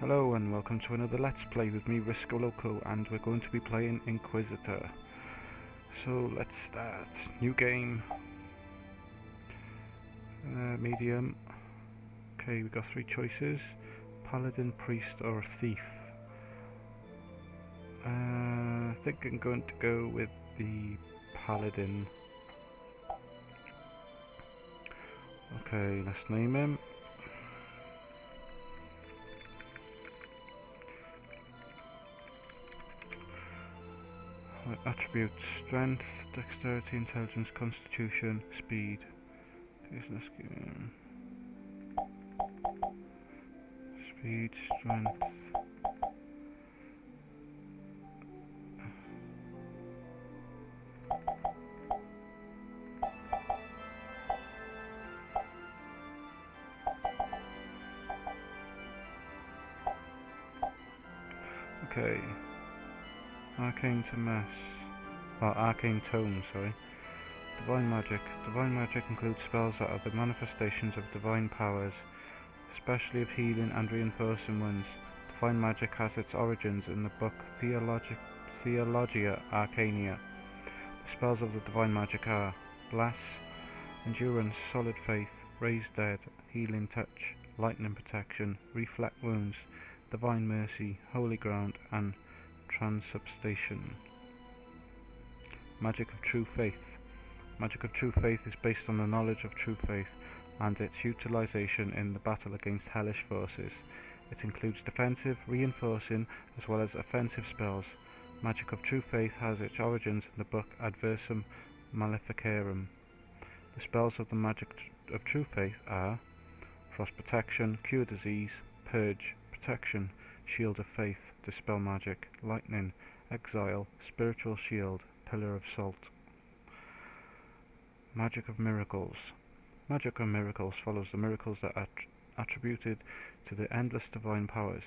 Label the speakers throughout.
Speaker 1: Hello and welcome to another Let's Play with me, Risco Loco, and we're going to be playing Inquisitor. So let's start. New game. Medium. Okay, we've got three choices. Paladin, Priest or Thief. I think I'm going to go with the Paladin. Okay, let's name him. Attributes: strength, dexterity, intelligence, constitution, speed. Okay, so let's give him speed, strength. Okay. Arcane to Mass. Arcane Tome, sorry. Divine Magic. Divine Magic includes spells that are the manifestations of divine powers, especially of healing and reinforcing ones. Divine Magic has its origins in the book Theologia Arcania. The spells of the Divine Magic are Bless, Endurance, Solid Faith, Raise Dead, Healing Touch, Lightning Protection, Reflect Wounds, Divine Mercy, Holy Ground, and Transubstantiation. Magic of True Faith. Magic of True Faith is based on the knowledge of true faith and its utilization in the battle against hellish forces. It includes defensive, reinforcing, as well as offensive spells. Magic of True Faith has its origins in the book Adversum Maleficarum. The spells of the Magic of True Faith are Frost Protection, Cure Disease, Purge, Protection, Shield of Faith, Dispel Magic, Lightning, Exile, Spiritual Shield, Pillar of Salt. Magic of Miracles. Magic of Miracles follows the miracles that are attributed to the endless divine powers.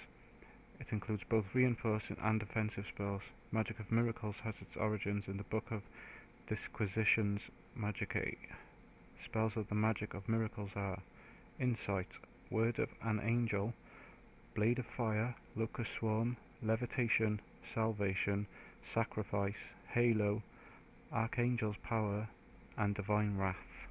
Speaker 1: It includes both reinforcing and defensive spells. Magic of Miracles has its origins in the Book of Disquisitions Magicae. Spells of the Magic of Miracles are Insight, Word of an Angel, Blade of Fire, Locust Swarm, Levitation, Salvation, Sacrifice, Halo, Archangel's Power, and Divine Wrath.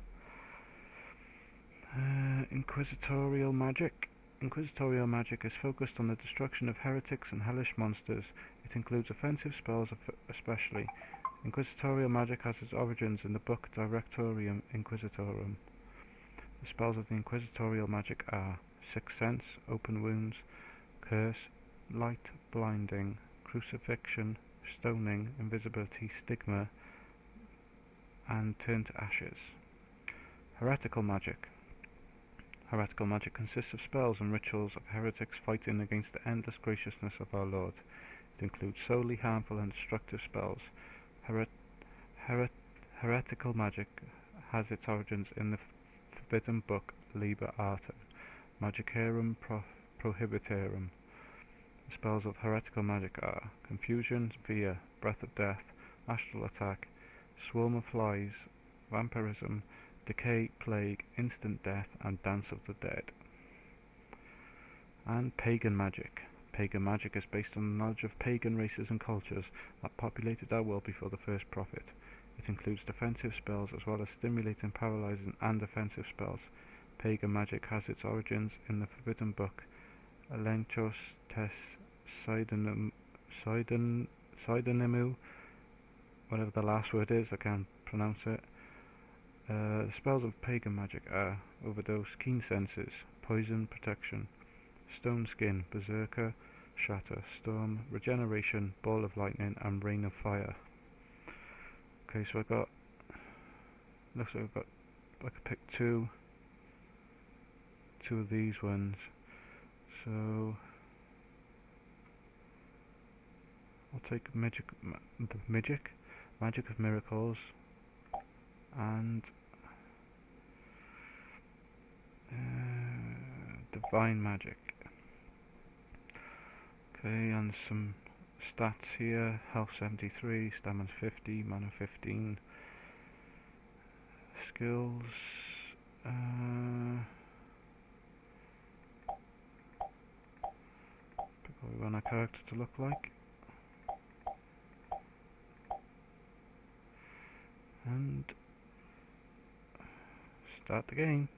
Speaker 1: Inquisitorial Magic. Inquisitorial magic is focused on the destruction of heretics and hellish monsters. It includes offensive spells especially. Inquisitorial magic has its origins in the book Directorium Inquisitorum. The spells of the Inquisitorial magic are Sixth Sense, Open Wounds, Curse, Light, Blinding, Crucifixion, Stoning, Invisibility, Stigma, and Turn to Ashes. Heretical magic. Heretical magic consists of spells and rituals of heretics fighting against the endless graciousness of our Lord. It includes solely harmful and destructive spells. Heretical magic has its origins in the forbidden book Liber Artem, Magicarum Prohibitorum. The spells of heretical magic are Confusion, Fear, Breath of Death, Astral Attack, Swarm of Flies, Vampirism, Decay, Plague, Instant Death, and Dance of the Dead. And Pagan Magic. Pagan magic is based on the knowledge of pagan races and cultures that populated our world before the first prophet. It includes defensive spells as well as stimulating, paralyzing, and offensive spells. Pagan magic has its origins in the forbidden book Elenchos tes Pseudonymu, whatever the last word is, I can't pronounce it. The spells of pagan magic are Overdose, Keen Senses, Poison, Protection, Stone Skin, Berserker, Shatter, Storm, Regeneration, Ball of Lightning, and Rain of Fire. Okay, so looks like I could pick two of these ones. So I'll take Magic of Miracles, and Divine Magic. Okay, and some stats here: health 73, stamina 50, mana 15. Skills. our character to look like. And start the game.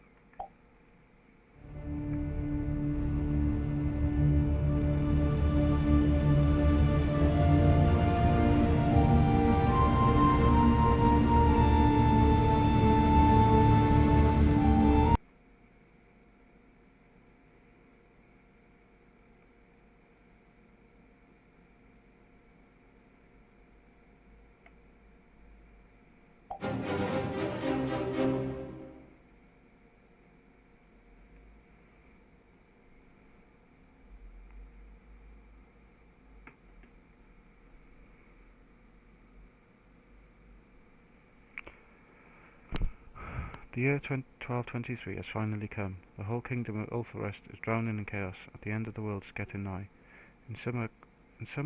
Speaker 1: The year 1223 has finally come. The whole kingdom of Ultharest is drowning in chaos, and the end of the world is getting nigh. In some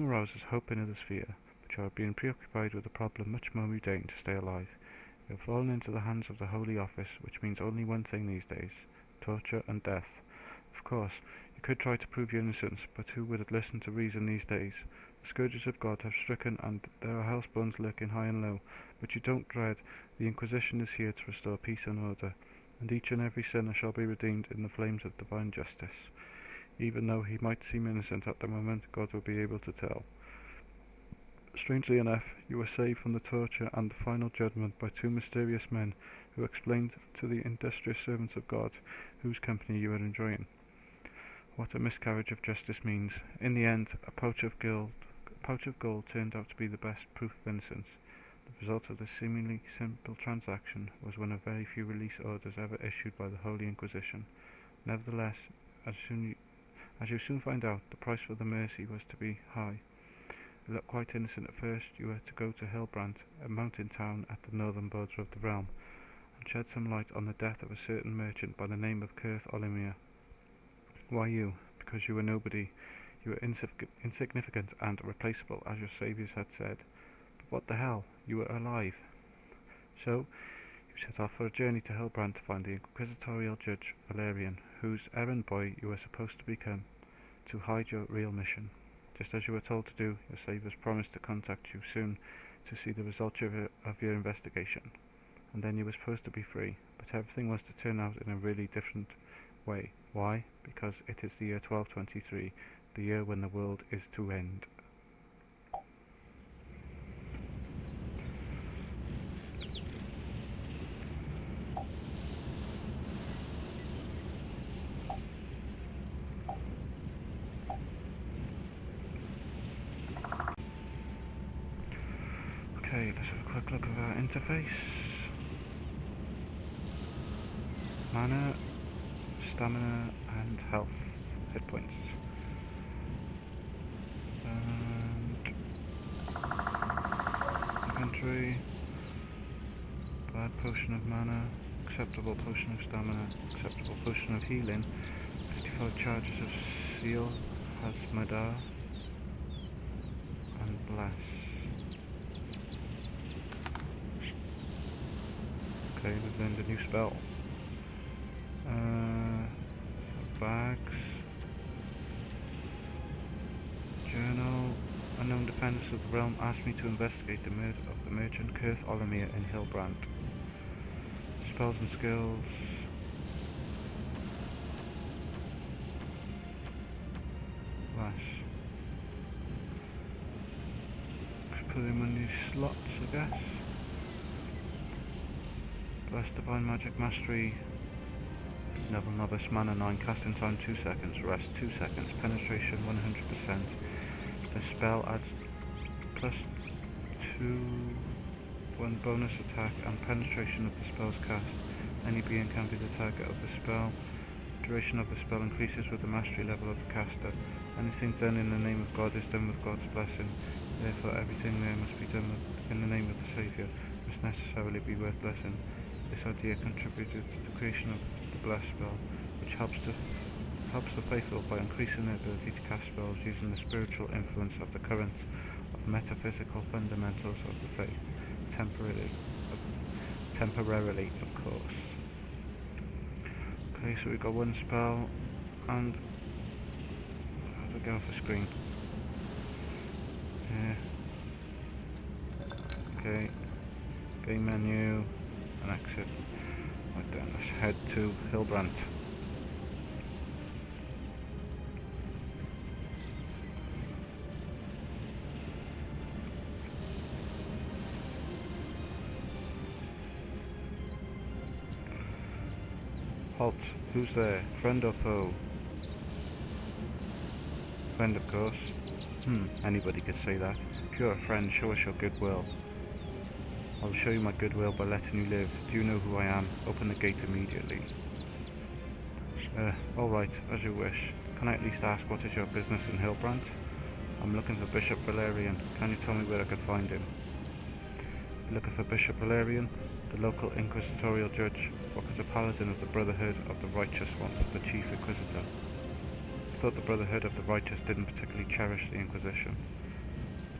Speaker 1: arouses hope, in others fear, but you are being preoccupied with a problem much more mundane to stay alive. You have fallen into the hands of the Holy Office, which means only one thing these days: torture and death. Of course, you could try to prove your innocence, but who would listen to reason these days? The scourges of God have stricken, and there are hellspawns lurking high and low, but you don't dread. The Inquisition is here to restore peace and order, and each and every sinner shall be redeemed in the flames of divine justice. Even though he might seem innocent at the moment, God will be able to tell. Strangely enough, you were saved from the torture and the final judgment by two mysterious men who explained to the industrious servants of God whose company you were enjoying what a miscarriage of justice means. In the end, a pouch of gold turned out to be the best proof of innocence. The result of this seemingly simple transaction was one of very few release orders ever issued by the Holy Inquisition. Nevertheless, as you soon find out, the price for the mercy was to be high. You looked quite innocent at first. You were to go to Hillbrant, a mountain town at the northern border of the realm, and shed some light on the death of a certain merchant by the name of Kurth Olimir. Why you? Because you were nobody. You were insignificant and replaceable, as your saviors had said. But what the hell? You were alive. So, you set off for a journey to Hillbrant to find the inquisitorial judge Valerian, whose errand boy you were supposed to become, to hide your real mission. Just as you were told to do, your saviors promised to contact you soon to see the results of your investigation. And then you were supposed to be free, but everything was to turn out in a really different way. Why? Because it is the year 1223, the year when the world is to end. Okay, let's have a quick look at our interface. Mana, stamina and health, hit points. And inventory, bad potion of mana, acceptable potion of stamina, acceptable potion of healing, 55 charges of seal, Hasmadar, and bless. Okay, we've learned a new spell. Bags, journal. Unknown defenders of the realm asked me to investigate the murder of the merchant Kurth Olimir in Hillbrant. Spells and skills. Lash. Put him in these slots, I guess. Bless divine magic mastery. Level novice, mana 9, casting time 2 seconds, rest 2 seconds, penetration 100%. The spell adds plus 1 bonus attack and penetration of the spell's cast. Any being can be the target of the spell. Duration of the spell increases with the mastery level of the caster. Anything done in the name of God is done with God's blessing. Therefore, everything there must be done in the name of the Saviour, must necessarily be worth blessing. This idea contributed to the creation of the Bless spell, which helps the faithful by increasing their ability to cast spells using the spiritual influence of the currents of metaphysical fundamentals of the faith, temporarily, of course. Okay, so we've got one spell, and how do I get off the screen? Yeah. Okay. Game menu. And exit. Right then, let's head to Hillbrant. Halt. Who's there? Friend or foe? Friend, of course. Anybody could say that. If you're a friend, show us your goodwill. I will show you my goodwill by letting you live. Do you know who I am? Open the gate immediately. Alright, as you wish. Can I at least ask what is your business in Hillbrant? I'm looking for Bishop Valerian. Can you tell me where I can find him? Looking for Bishop Valerian, the local inquisitorial judge, or as a paladin of the Brotherhood of the Righteous Ones, the chief inquisitor. I thought the Brotherhood of the Righteous didn't particularly cherish the Inquisition.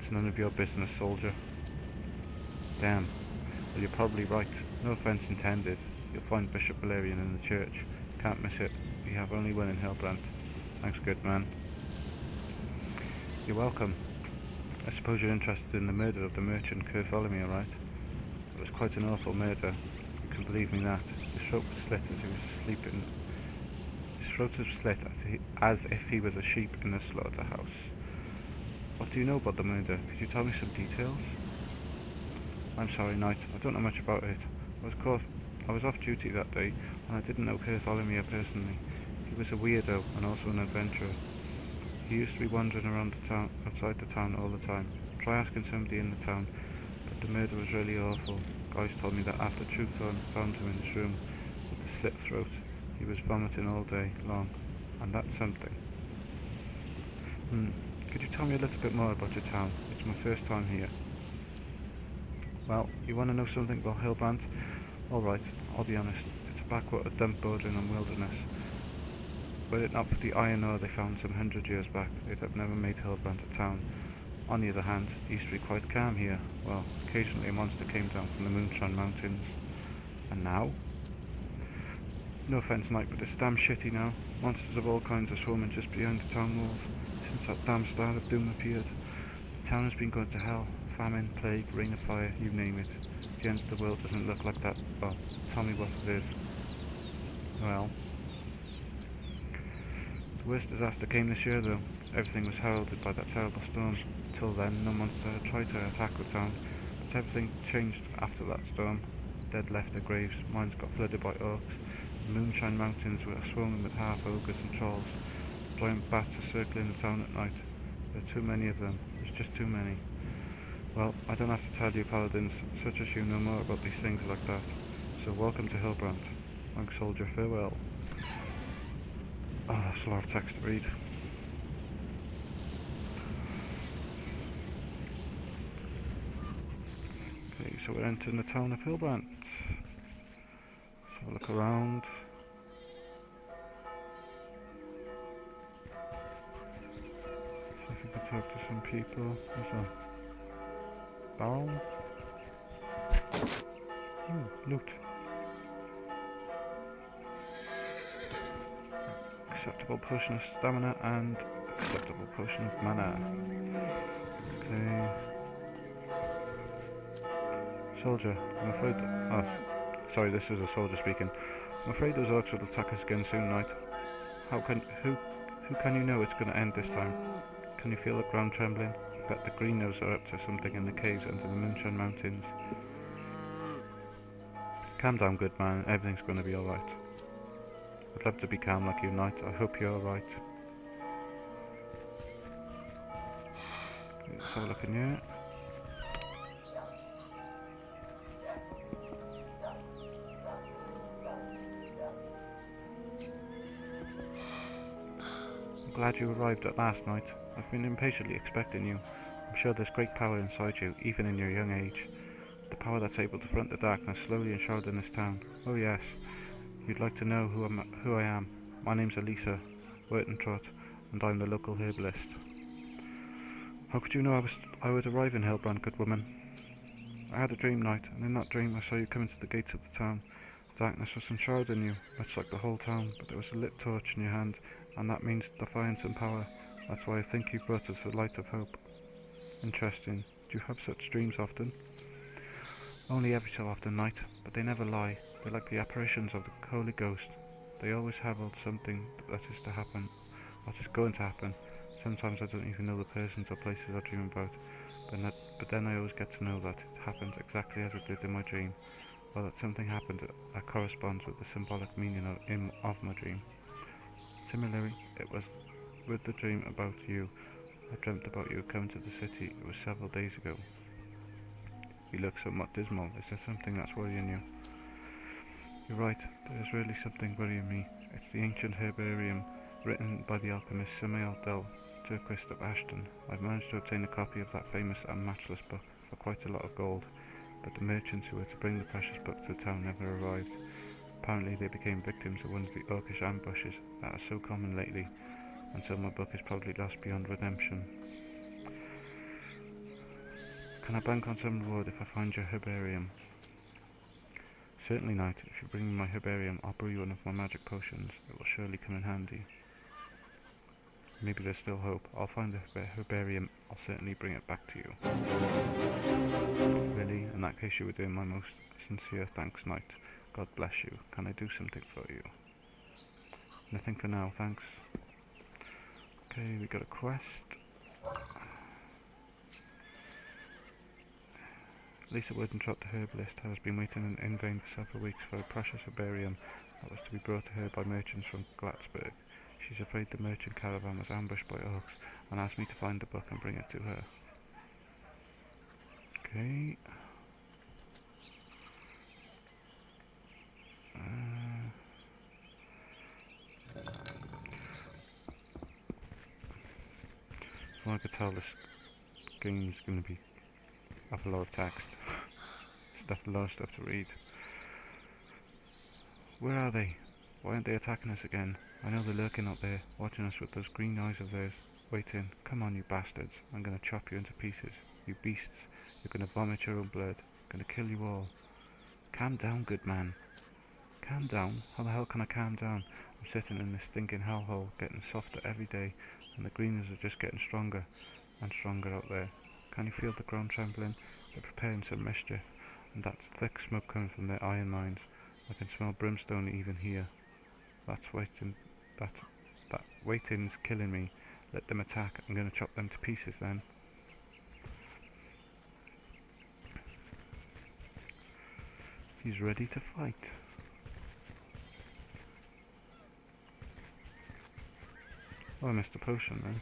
Speaker 1: It's none of your business, soldier. Damn. Well, you're probably right. No offence intended. You'll find Bishop Valerian in the church. Can't miss it. We have only one in Hillbrant. Thanks, good man. You're welcome. I suppose you're interested in the murder of the merchant Bartholomew, right? It was quite an awful murder. You can believe me that. His throat was slit as he was sleeping. His throat was slit as if he was a sheep in a slaughterhouse. What do you know about the murder? Could you tell me some details? I'm sorry, Knight. I don't know much about it. I was off duty that day, and I didn't know Bartholomew personally. He was a weirdo and also an adventurer. He used to be wandering around the town, outside the town all the time. Try asking somebody in the town, but the murder was really awful. Guys told me that after Truthorn found him in his room with the slit throat, he was vomiting all day long, and that's something. Could you tell me a little bit more about your town? It's my first time here. Well, you want to know something about Hillbrant? Alright, I'll be honest. It's a backwater dump bordering on wilderness. Were it not for the iron ore they found some 100 years back, they'd have never made Hillbrant a town. On the other hand, it used to be quite calm here. Well, occasionally a monster came down from the Moonshine Mountains. And now? No offence, Knight, but it's damn shitty now. Monsters of all kinds are swarming just behind the town walls. Since that damn Star of Doom appeared, the town has been going to hell. Famine, plague, rain of fire, you name it. The end of the world doesn't look like that. Well, tell me what it is. Well, the worst disaster came this year though. Everything was heralded by that terrible storm. Till then, no monster had tried to attack the town, but everything changed after that storm. Dead left their graves, mines got flooded by orcs, the Moonshine Mountains were swarming with half-ogres and trolls. Giant bats are circling the town at night. There are too many of them. There's just too many. Well, I don't have to tell you paladins, such as you know more about these things like that. So welcome to Hillbrant. Thanks, soldier, farewell. Oh, that's a lot of text to read. Okay, so we're entering the town of Hillbrant. Let's have a look around. See if we can talk to some people. There's a barrel. Ooh, loot. Acceptable potion of stamina and acceptable potion of mana. Okay. Soldier, I'm afraid... Oh, sorry, this is a soldier speaking. I'm afraid those orcs will attack us again soon, Knight. Who can you know it's going to end this time? Can you feel the ground trembling? Bet the green nose are up to something in the caves under the Moonshine Mountains. Calm down, good man. Everything's going to be alright. I'd love to be calm like you, Knight. I hope you're alright. Let's have a look in here. I'm glad you arrived at last, Knight. I've been impatiently expecting you. I'm sure there's great power inside you, even in your young age. The power that's able to front the darkness slowly enshrouding this town. Oh yes, you'd like to know who I am. My name's Elisa Wertentrot, and I'm the local herbalist. How could you know I would arrive in Hillbrant, good woman? I had a dream, Knight, and in that dream I saw you coming to the gates of the town. Darkness was enshrouding you, much like the whole town, but there was a lit torch in your hand, and that means defiance and power. That's why I think you brought us the light of hope. Interesting. Do you have such dreams often? Only every so often, Knight, but they never lie. They're like the apparitions of the Holy Ghost. They always herald something that is to happen, what is going to happen. Sometimes I don't even know the persons or places I dream about, but then I always get to know that it happens exactly as it did in my dream, or that something happened that corresponds with the symbolic meaning of my dream. Similarly, it was with the dream about you. I dreamt about you coming to the city. It was several days ago. You look somewhat dismal. Is there something that's worrying you? You're right, there is really something worrying me. It's the ancient herbarium written by the alchemist Samael Del Turquist of Ashton. I've managed to obtain a copy of that famous and matchless book for quite a lot of gold, but the merchants who were to bring the precious book to the town never arrived. Apparently they became victims of one of the orcish ambushes that are so common lately, and so my book is probably lost beyond redemption. Can I bank on some reward if I find your herbarium? Certainly, Knight. If you bring me my herbarium, I'll brew you one of my magic potions. It will surely come in handy. Maybe there's still hope. I'll find the herbarium. I'll certainly bring it back to you. Really? In that case, you were doing my most sincere thanks, Knight. God bless you. Can I do something for you? Nothing for now, thanks. Okay, we got a quest. Lisa Woodentrot, the herbalist, has been waiting in vain for several weeks for a precious herbarium that was to be brought to her by merchants from Glatsburg. She's afraid the merchant caravan was ambushed by orcs and asked me to find the book and bring it to her. Okay. Well, I could tell this game is going to be have a lot of text. A lot of stuff to read. Where are they? Why aren't they attacking us again? I know they're lurking out there, watching us with those green eyes of theirs. Wait in. Come on, you bastards. I'm going to chop you into pieces. You beasts. You're going to vomit your own blood. I'm going to kill you all. Calm down, good man. Calm down? How the hell can I calm down? I'm sitting in this stinking hellhole, getting softer every day, and the greenies are just getting stronger and stronger out there. Can you feel the ground trembling? They're preparing some mischief, and that's thick smoke coming from their iron mines. I can smell brimstone even here. That's waiting. That waiting's killing me. Let them attack. I'm going to chop them to pieces then. He's ready to fight. Oh, I missed a potion then.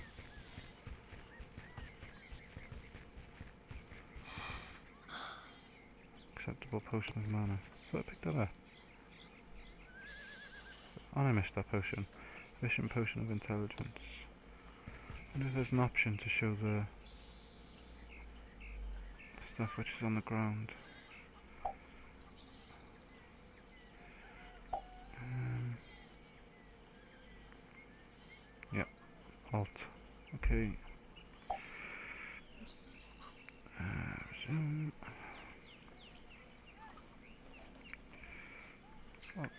Speaker 1: Acceptable potion of mana. So I picked that up. Oh, I missed that potion. Efficient potion of intelligence. I wonder if there's an option to show the stuff which is on the ground. Yep. Alt. Okay. Resume. Alt.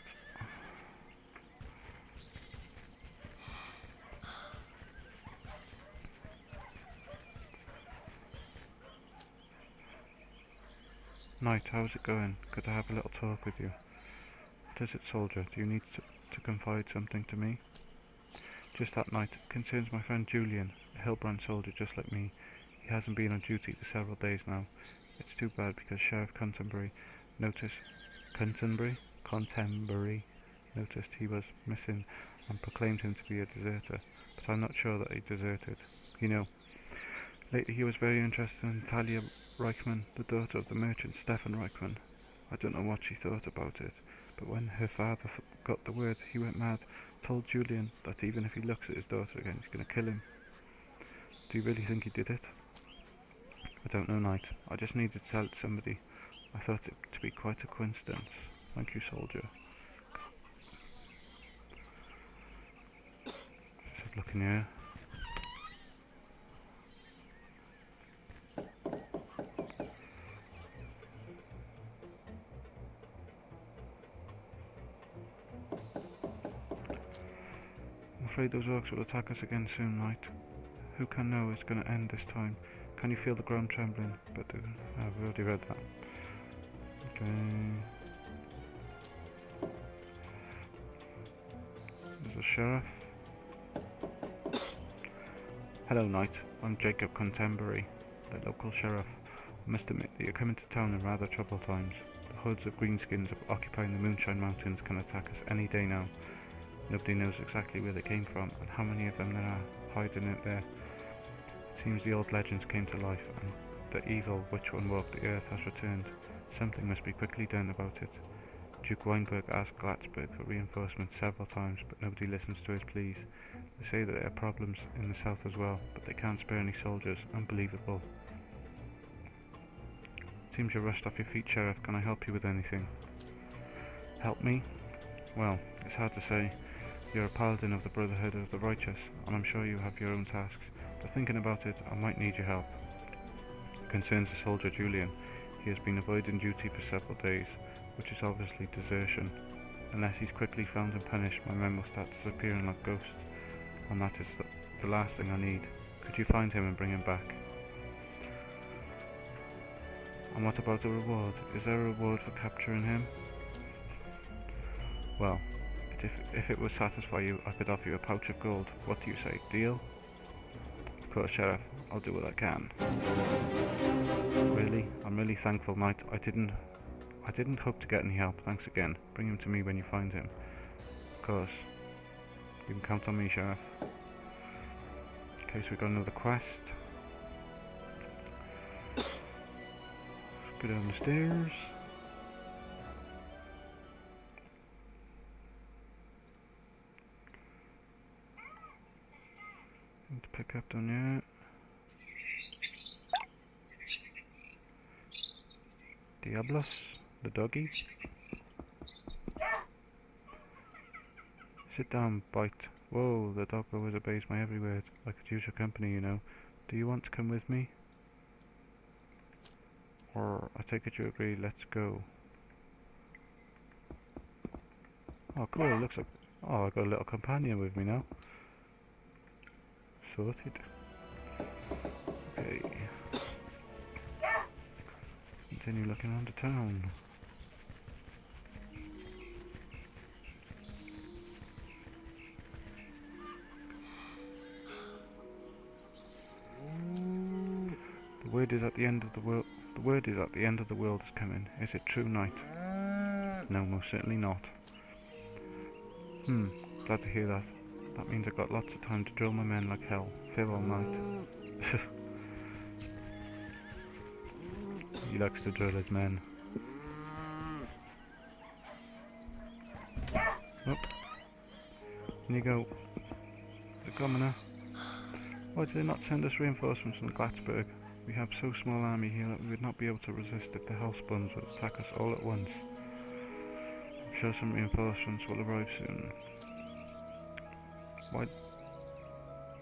Speaker 1: Knight, how's it going? Could I have a little talk with you? What is it, soldier? Do you need to confide something to me? Just that, Knight. It concerns my friend Julian, a Hillbrand soldier just like me. He hasn't been on duty for several days now. It's too bad because Sheriff Contenbury noticed he was missing and proclaimed him to be a deserter, but I'm not sure that he deserted. You know, lately he was very interested in Talia Reichman, the daughter of the merchant Stefan Reichman. I don't know what she thought about it, but when her father got the word, he went mad, told Julian that even if he looks at his daughter again, he's going to kill him. Do you really think he did it? I don't know, Knight. I just needed to tell it to somebody. I thought it to be quite a coincidence. Thank you, soldier. Let's have a look in here. I'm afraid those orcs will attack us again soon, Knight. Who can know it's going to end this time? Can you feel the ground trembling? But I've already read that. Okay. There's a sheriff. Hello, Knight. I'm Jacob Contemporary, the local sheriff. I must admit that you're coming to town in rather troubled times. The hoods of greenskins occupying the Moonshine Mountains can attack us any day now. Nobody knows exactly where they came from and how many of them there are hiding out there. It seems the old legends came to life and the evil which one walked the earth has returned. Something must be quickly done about it. Duke Weinberg asked Glatzberg for reinforcements several times, but nobody listens to his pleas. They say that there are problems in the south as well, but they can't spare any soldiers. Unbelievable. Seems you're rushed off your feet, Sheriff. Can I help you with anything? Help me? Well, it's hard to say. You're a paladin of the Brotherhood of the Righteous, and I'm sure you have your own tasks, but thinking about it, I might need your help. It concerns the soldier Julian. He has been avoiding duty for several days, which is obviously desertion. Unless he's quickly found and punished, my men will start disappearing like ghosts, and that is the last thing I need. Could you find him and bring him back? And what about a reward? Is there a reward for capturing him? Well, if it would satisfy you, I could offer you a pouch of gold. What do you say? Deal? Of course, Sheriff. I'll do what I can. Really? I'm really thankful, Knight. I didn't hope to get any help. Thanks again. Bring him to me when you find him. Of course. You can count on me, Sheriff. Okay, so we've got another quest. Let's go down the stairs. Need to pick up down here. Diablos, the doggy. Sit down, Bite. Whoa, the dog always obeys my every word. I could use your company, you know. Do you want to come with me? Or, I take it you agree, let's go. Oh cool, it looks like... Oh, I've got a little companion with me now. Sorted. Okay. Continue looking around the town. The word is at the end of the world. The word is at the end of the world is coming. Is it true, Knight? No, most certainly not. Glad to hear that. That means I've got lots of time to drill my men like hell. Phil all night. He likes to drill his men. Oh. In you go. The commoner. Why did they not send us reinforcements from Glatzberg? We have so small an army here that we would not be able to resist if the Hellspawns would attack us all at once. I'm sure some reinforcements will arrive soon. Why?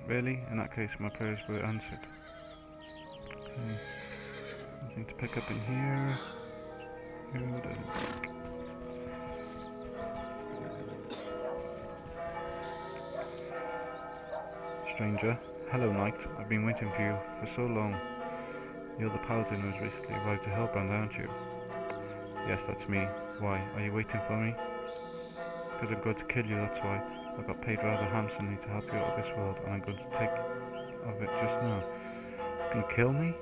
Speaker 1: Really? In that case, my prayers were answered. Okay. Nothing to pick up in here. Stranger. Hello, Knight. I've been waiting for you for so long. You're the paladin who has recently arrived to Hellbrand, aren't you? Yes, that's me. Why? Are you waiting for me? Because I'm going to kill you, that's why. I got paid rather handsomely to help you out of this world, and I'm going to take of it just now. You can kill me?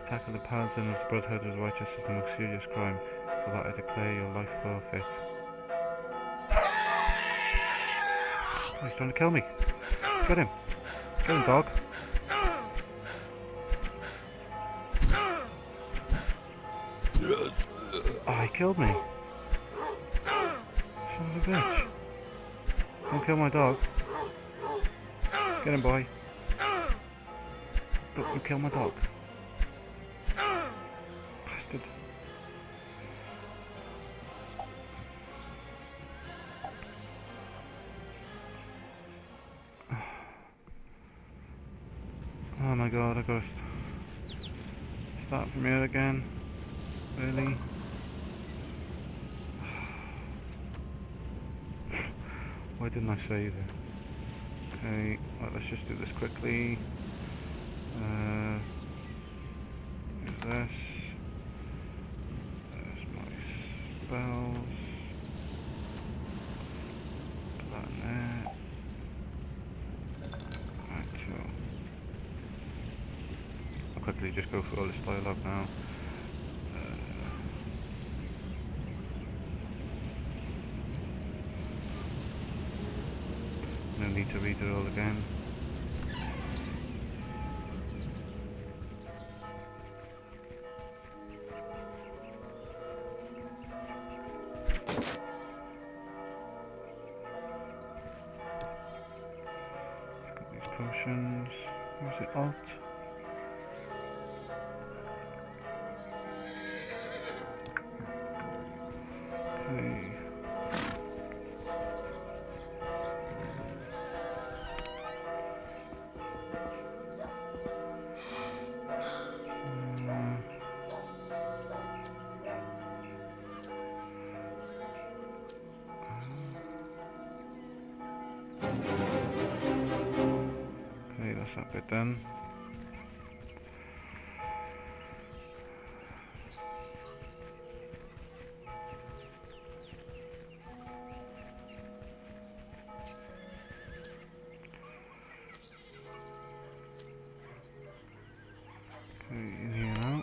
Speaker 1: Attack of the paladin of the Brotherhood of the Righteous is the most serious crime. For that I declare your life forfeit. Oh, he's trying to kill me. Get him. Get him, dog. Oh, he killed me. Son of a bitch. Don't kill my dog. Get him, boy. Don't kill my dog. Bastard. Oh my god, I gotta start from here again. Really? Why didn't I save it? Okay, well, let's just do this quickly. this. There's my spells. Put that in there. Right, so I'll quickly just go through all this dialogue now. No need to read it all again. Got these potions. Use it alt. Okay. Okay, that's that bit done. Okay, in here now.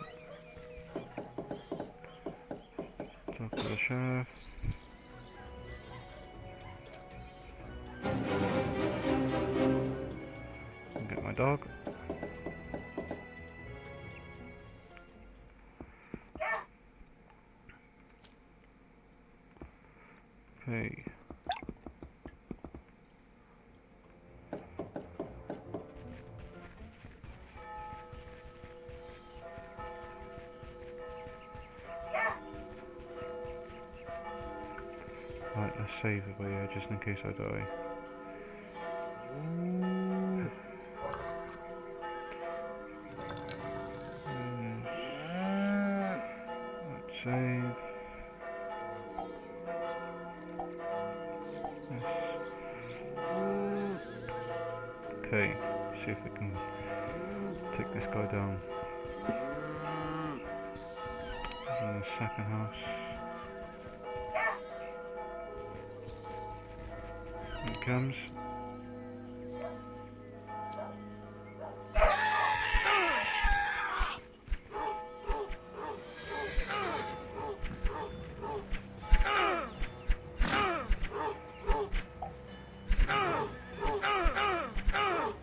Speaker 1: Talk to the sheriff. And get my dog. Okay. Right, let's save it by here just in case I die. Let's save. Okay, see if we can take this guy down. He's in the second house. Here he comes.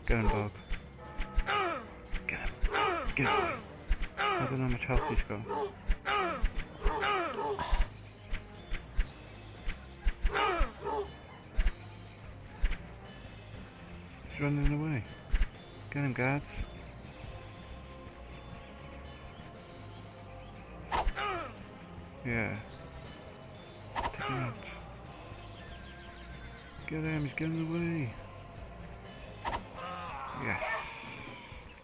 Speaker 1: Get him, dog. Get him. Get him. I don't know how much health he's got. He's running away. Get him, guards. Yeah. Take him out. Get him, he's getting away. Yes.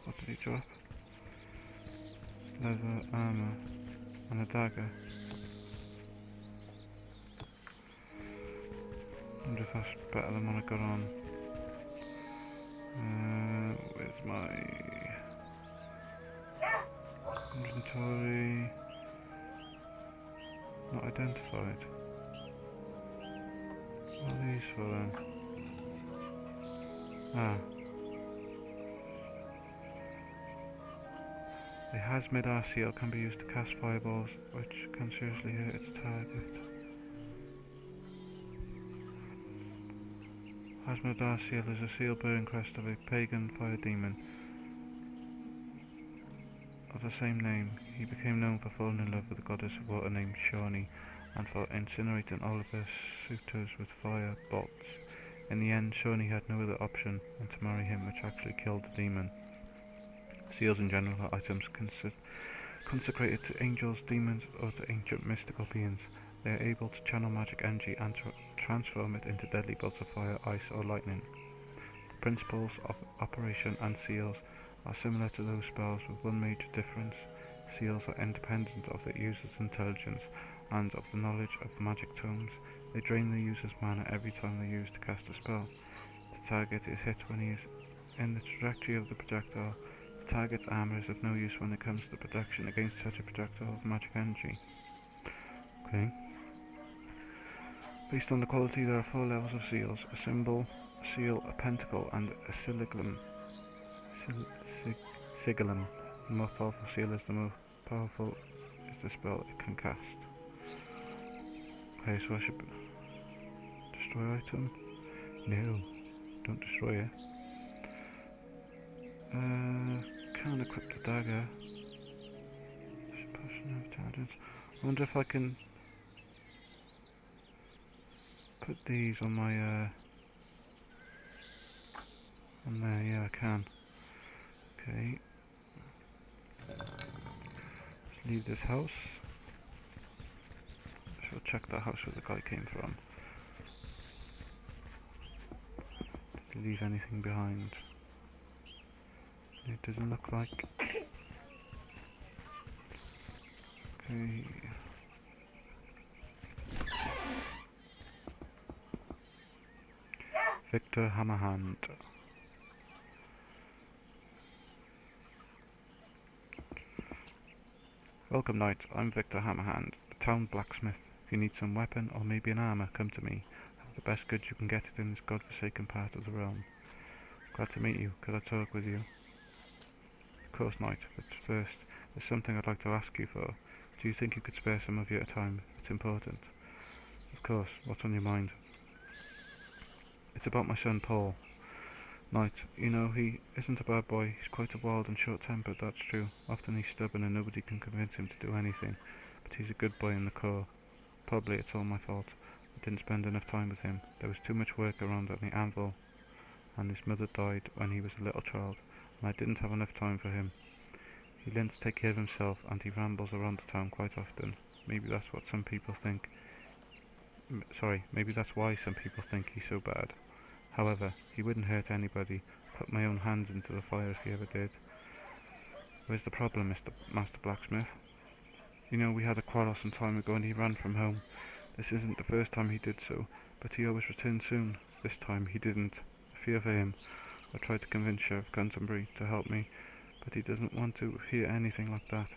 Speaker 1: What did he drop? Leather, armor, and a dagger. I wonder if that's better than what I got on. Where's my inventory? Not identified. What are these for then? Ah. The Hazmedar seal can be used to cast fireballs, which can seriously hurt its target. Hazmedar seal is a seal bearing crest of a pagan fire demon of the same name. He became known for falling in love with a goddess of water named Shani, and for incinerating all of her suitors with fire bolts. In the end, Shani had no other option than to marry him, which actually killed the demon. Seals in general are items consecrated to angels, demons, or to ancient mystical beings. They are able to channel magic energy and transform it into deadly bolts of fire, ice, or lightning. The principles of operation and seals are similar to those spells, with one major difference. Seals are independent of the user's intelligence and of the knowledge of magic tomes. They drain the user's mana every time they use to cast a spell. The target is hit when he is in the trajectory of the projectile The target's armor is of no use when it comes to protection against such a projectile of magic energy. Okay. Based on the quality, there are 4 levels of seals: a symbol, a seal, a pentacle, and a sigillum. Sigillum. The more powerful seal is the more powerful is the spell it can cast. Okay, so I should destroy item? No, don't destroy it. Can't equip the dagger. Passion of intelligence. I wonder if I can put these on my on there. Yeah, I can. Okay. Let's leave this house. So check the house where the guy came from. Did he leave anything behind? It doesn't look like. Okay. Victor Hammerhand. Welcome, knight. I'm Victor Hammerhand, the town blacksmith. If you need some weapon or maybe an armor, come to me. I have the best goods you can get it in this godforsaken part of the realm. Glad to meet you. Could I talk with you? Of course, knight, but first, there's something I'd like to ask you for. Do you think you could spare some of your time? It's important. Of course. What's on your mind? It's about my son, Paul. Knight, you know, he isn't a bad boy. He's quite a wild and short-tempered, that's true. Often he's stubborn and nobody can convince him to do anything. But he's a good boy in the core. Probably it's all my fault. I didn't spend enough time with him. There was too much work around on the anvil, and his mother died when he was a little child, and I didn't have enough time for him. He learned to take care of himself, and he rambles around the town quite often. Maybe that's what some people think. Maybe that's why some people think he's so bad. However, he wouldn't hurt anybody. Put my own hands into the fire if he ever did. Where's the problem, Master Blacksmith? You know, we had a quarrel some time ago and he ran from home. This isn't the first time he did so, but he always returned soon. This time he didn't. I fear for him. I tried to convince Sheriff Canterbury to help me, but he doesn't want to hear anything like that.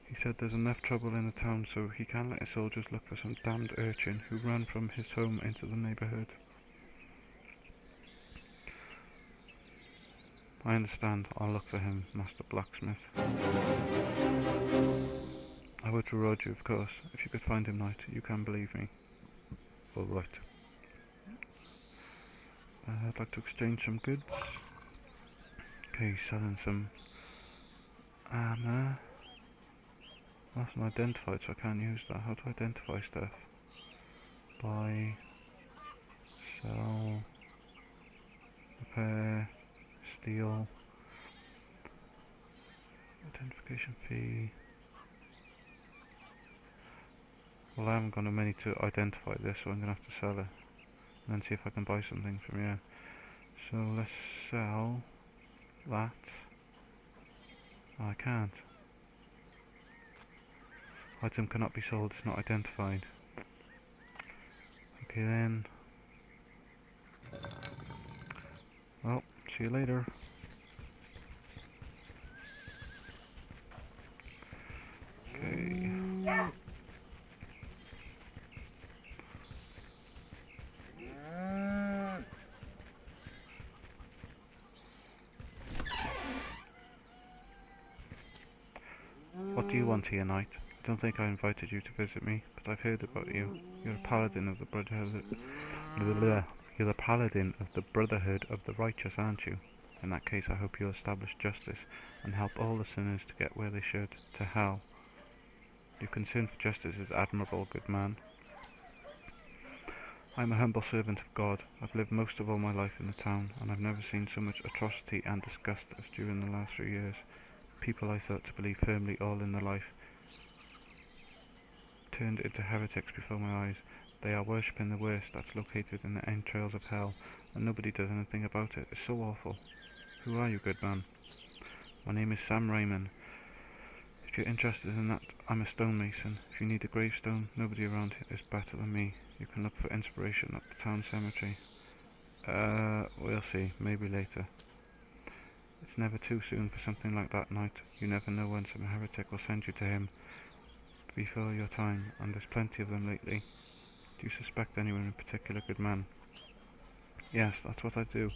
Speaker 1: He said there's enough trouble in the town, so he can't let his soldiers look for some damned urchin who ran from his home into the neighbourhood. I understand. I'll look for him, Master Blacksmith. I would reward you, of course. If you could find him, knight, you can believe me. All right. I'd like to exchange some goods. Okay, selling some armor. That's not identified, so I can't use that. How to identify stuff? Buy, sell, repair, steal, identification fee. Well, I haven't got enough money to identify this, so I'm going to have to sell it. And then see if I can buy something from here. So let's sell that. Oh, I can't. Item cannot be sold, it's not identified. Okay then. Well, see you later. Okay. What do you want here, knight? I don't think I invited you to visit me, but I've heard about you. You're a paladin of the Brotherhood. You're the paladin of the Brotherhood of the Righteous, aren't you? In that case, I hope you'll establish justice and help all the sinners to get where they should, to hell. Your concern for justice is admirable, good man. I'm a humble servant of God. I've lived most of all my life in the town, and I've never seen so much atrocity and disgust as during the last few years. People I thought to believe firmly all in their life turned into heretics before my eyes. They are worshipping the worst that's located in the entrails of hell, and nobody does anything about it. It's so awful. Who are you, good man? My name is Sam Raymond. If you're interested in that, I'm a stonemason. If you need a gravestone, nobody around here is better than me. You can look for inspiration at the town cemetery. We'll see. Maybe later. It's never too soon for something like that, Knight. You never know when some heretic will send you to him before your time, and there's plenty of them lately. Do you suspect anyone in particular, good man? Yes, that's what I do,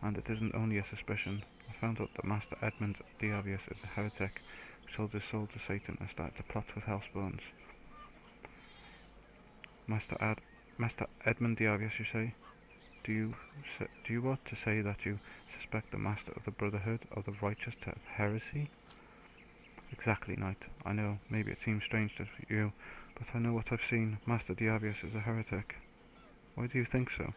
Speaker 1: and it isn't only a suspicion. I found out that Master Edmund Diavius is a heretic who sold his soul to Satan and started to plot with hellspawns. Master Edmund Diavius, you say? Do you want to say that you suspect the Master of the Brotherhood of the Righteous of heresy? Exactly, Knight. I know, maybe it seems strange to you, but I know what I've seen. Master Diavius is a heretic. Why do you think so?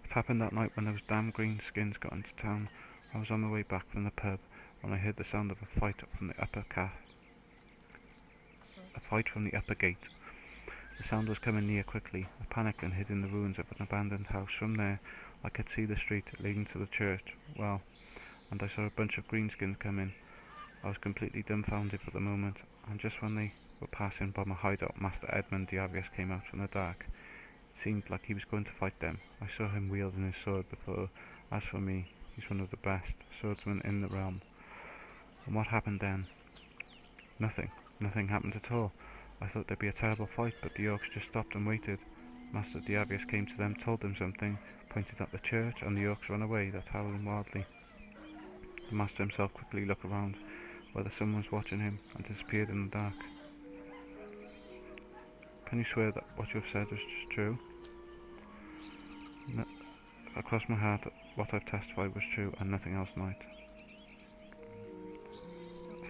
Speaker 1: It happened that night when those damn green skins got into town. I was on my way back from the pub when I heard the sound of a fight from the upper gate. The sound was coming near quickly. I panicked and hid in the ruins of an abandoned house. From there, I could see the street leading to the church. Well, and I saw a bunch of greenskins come in. I was completely dumbfounded for the moment, and just when they were passing by my hideout, Master Edmund Diavius came out from the dark. It seemed like he was going to fight them. I saw him wielding his sword before. As for me, he's one of the best swordsmen in the realm. And what happened then? Nothing. Nothing happened at all. I thought there'd be a terrible fight, but the orcs just stopped and waited. Master Diavius came to them, told them something, pointed at the church, and the orcs ran away, they're howling wildly. The master himself quickly looked around, whether someone was watching him, and disappeared in the dark. Can you swear that what you have said is just true? No, across my heart, what I've testified was true, and nothing else, Knight.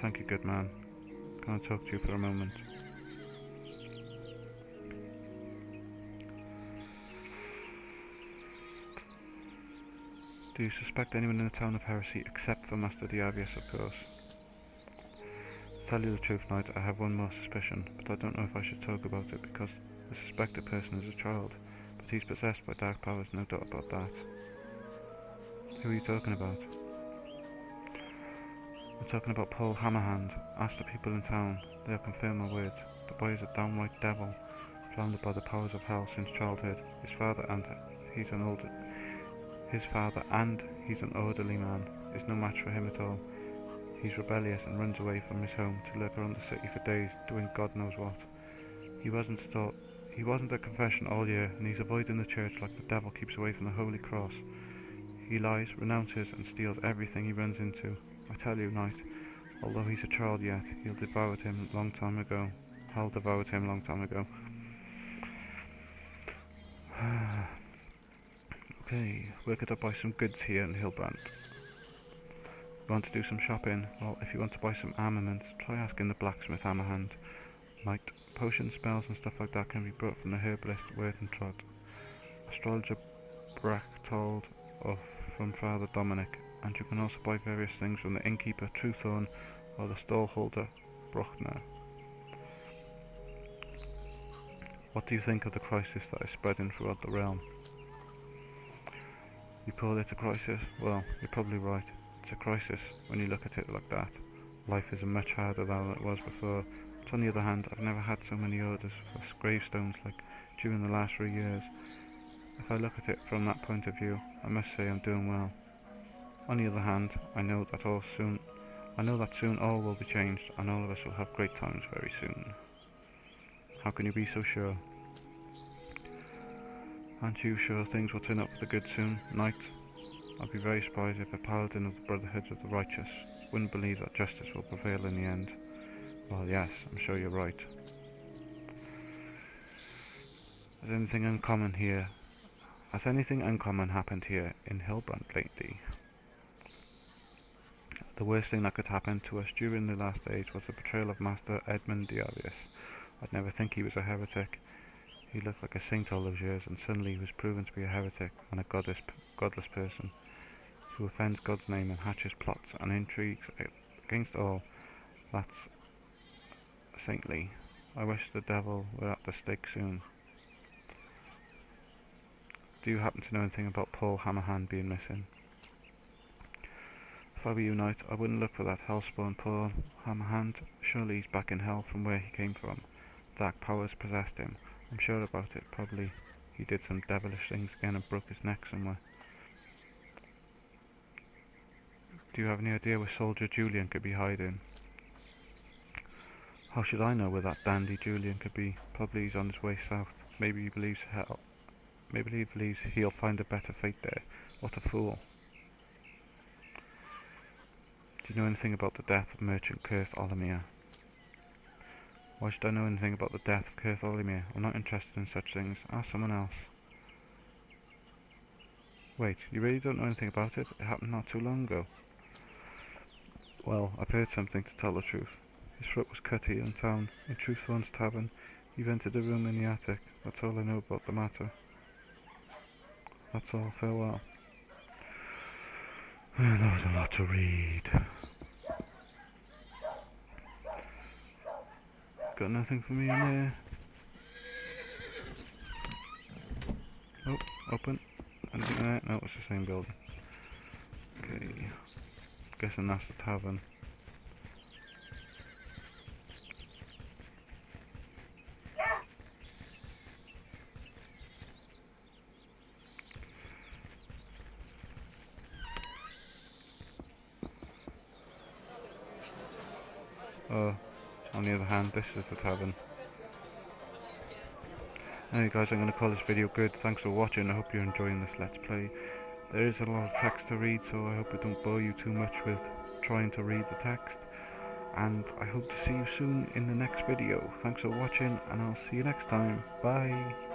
Speaker 1: Thank you, good man. Can I talk to you for a moment? Do you suspect anyone in the town of heresy except for Master Diavius, of course? To tell you the truth, Knight, I have one more suspicion, but I don't know if I should talk about it because the suspected person is a child, but he's possessed by dark powers, no doubt about that. Who are you talking about? I'm talking about Paul Hammerhand. Ask the people in town, they'll confirm my words. The boy is a downright devil, surrounded by the powers of hell since childhood. His father and he's an orderly man, is no match for him at all. He's rebellious and runs away from his home to lurk around the city for days, doing God knows what. He wasn't at confession all year, and he's avoiding the church like the devil keeps away from the Holy Cross. He lies, renounces, and steals everything he runs into. I tell you, Knight, although he's a child yet, hell devoured him long time ago. Okay, where could I buy some goods here in Hillbrant? You want to do some shopping? Well, if you want to buy some armament, try asking the blacksmith Hammerhand. Knight, potions, spells and stuff like that can be brought from the herbalist Wortentrod, astrologer Brachtold, or from Father Dominic, and you can also buy various things from the innkeeper Truthorn or the stallholder Bruckner. What do you think of the crisis that is spreading throughout the realm? You call it a crisis? Well, you're probably right. It's a crisis when you look at it like that. Life is much harder than it was before, but on the other hand, I've never had so many orders for gravestones like during the last 3 years. If I look at it from that point of view, I must say I'm doing well. On the other hand, I know that soon all will be changed, and all of us will have great times very soon. How can you be so sure? Aren't you sure things will turn up for the good soon, Knight? I'd be very surprised if a paladin of the Brotherhood of the Righteous wouldn't believe that justice will prevail in the end. Well, yes, I'm sure you're right. Has anything uncommon happened here in Hillbrant lately? The worst thing that could happen to us during the last days was the betrayal of Master Edmund Diavius. I'd never think he was a heretic. He looked like a saint all those years, and suddenly he was proven to be a heretic and a godless person who offends God's name and hatches plots and intrigues against all that's saintly. I wish the devil were at the stake soon. Do you happen to know anything about Paul Hammerhand being missing? If I were you, Knight, I wouldn't look for that hellspawn Paul Hammerhand. Surely he's back in hell from where he came from. Dark powers possessed him. I'm sure about it. Probably he did some devilish things again and broke his neck somewhere. Do you have any idea where Soldier Julian could be hiding? How should I know where that dandy Julian could be? Probably he's on his way south. Maybe he believes he'll find a better fate there. What a fool. Do you know anything about the death of Merchant Kurth Olimir? Why should I know anything about the death of Kurth Olimir? I'm not interested in such things. Ask someone else. Wait, you really don't know anything about it? It happened not too long ago. Well, I've heard something, to tell the truth. His throat was cut here in town, in Truthorn's tavern. He rented a room in the attic. That's all I know about the matter. That's all. Farewell. That was a lot to read. Got nothing for me in there. Oh, open. Anything in there? No, it's the same building. Okay. Guessing that's the tavern. Oh, on the other hand, this is the tavern. Anyway guys, I'm going to call this video good. Thanks for watching. I hope you're enjoying this Let's Play. There is a lot of text to read, so I hope it don't bore you too much with trying to read the text. And I hope to see you soon in the next video. Thanks for watching, and I'll see you next time. Bye.